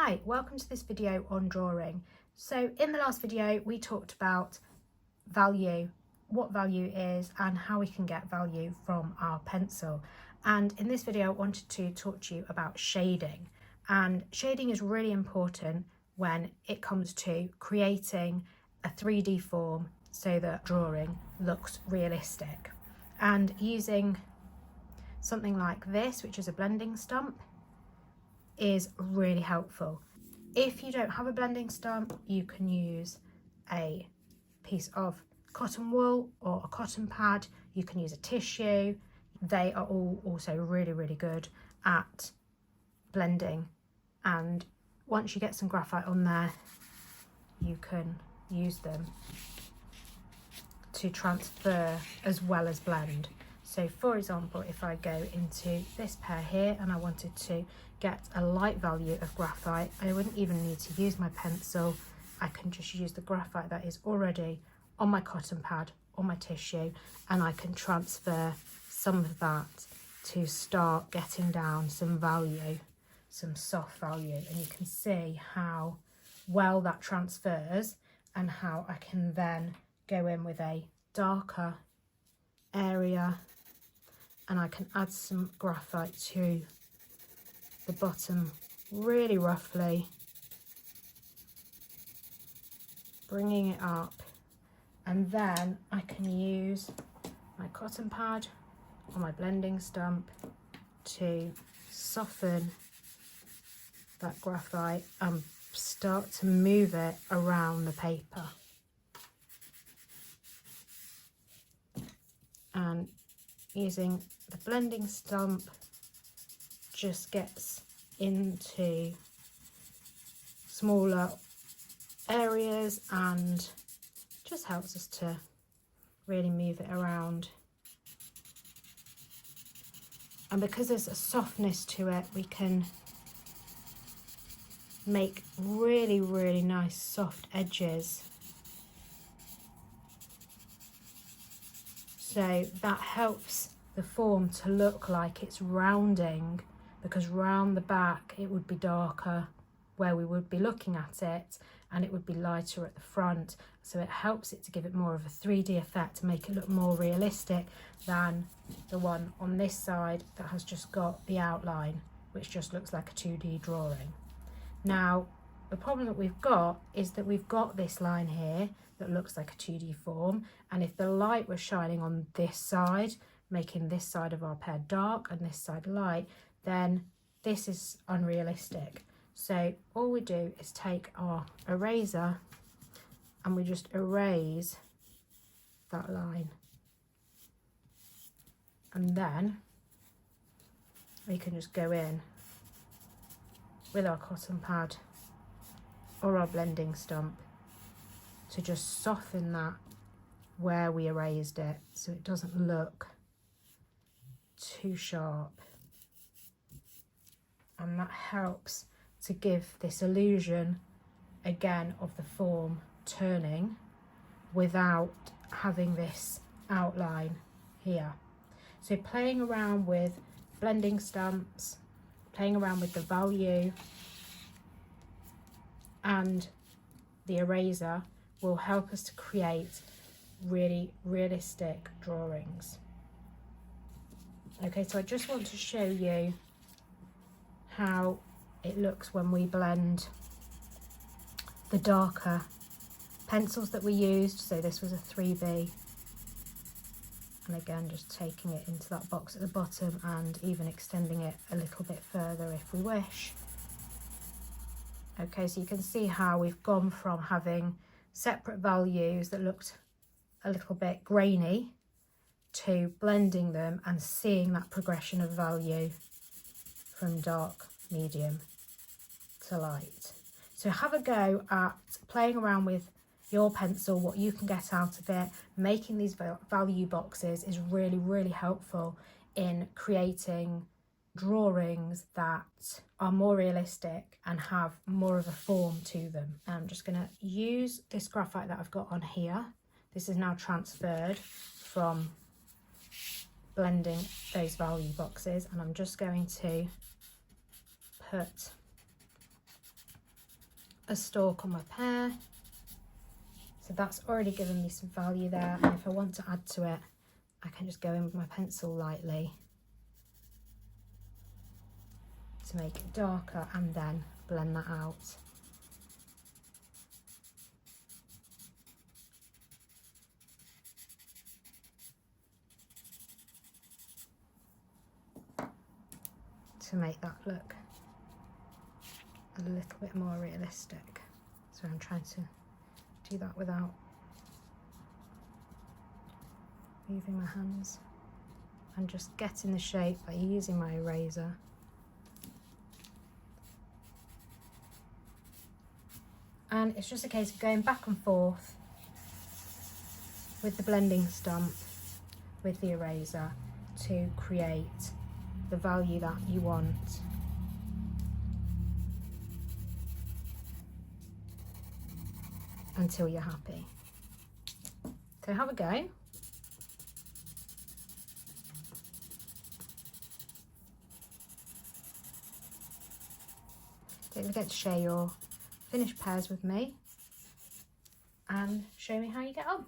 Hi, welcome to this video on drawing. So in the last video we talked about value, what value is and how we can get value from our pencil. And in this video I wanted to talk to you about shading. And shading is really important when it comes to creating a 3D form so that drawing looks realistic. And using something like this, which is a blending stump, is really helpful. If you don't have a blending stump, you can use a piece of cotton wool or a cotton pad. You can use a tissue. They are all also really good at blending, and once you get some graphite on there, you can use them to transfer as well as blend. So for example, if I go into this pair here and I wanted to get a light value of graphite, I wouldn't even need to use my pencil. I can just use the graphite that is already on my cotton pad or my tissue, and I can transfer some of that to start getting down some value, some soft value. And you can see how well that transfers and how I can then go in with a darker area, and I can add some graphite to the bottom really roughly, bringing it up, and then I can use my cotton pad or my blending stump to soften that graphite and start to move it around the paper. And using the blending stump just gets into smaller areas and just helps us to really move it around. And because there's a softness to it, we can make really nice soft edges. So that helps the form to look like it's rounding, because round the back it would be darker where we would be looking at it, and it would be lighter at the front. So it helps it to give it more of a 3D effect, to make it look more realistic than the one on this side that has just got the outline, which just looks like a 2D drawing. Now, the problem that we've got is that we've got this line here that looks like a 2D form, and if the light was shining on this side, making this side of our pear dark and this side light, then this is unrealistic. So all we do is take our eraser and we just erase that line, and then we can just go in with our cotton pad or our blending stump to just soften that where we erased it, so it doesn't look too sharp. And that helps to give this illusion again of the form turning without having this outline here. So playing around with blending stumps, playing around with the value and the eraser will help us to create really realistic drawings. Okay, so I just want to show you how it looks when we blend the darker pencils that we used. So this was a 3B, and again just taking it into that box at the bottom and even extending it a little bit further if we wish. Okay, so you can see how we've gone from having separate values that looked a little bit grainy to blending them and seeing that progression of value from dark, medium to light. So have a go at playing around with your pencil, what you can get out of it. Making these value boxes is really helpful in creating drawings that are more realistic and have more of a form to them. I'm just going to use this graphite that I've got on here. This is now transferred from blending those value boxes, and I'm just going to put a stalk on my pear. So that's already given me some value there, and if I want to add to it, I can just go in with my pencil lightly to make it darker and then blend that out. To make that look a little bit more realistic. So I'm trying to do that without moving my hands and just getting the shape by using my eraser. And it's just a case of going back and forth with the blending stump with the eraser to create the value that you want. Until you're happy. So have a go. Don't forget to share your finished pears with me and show me how you get on.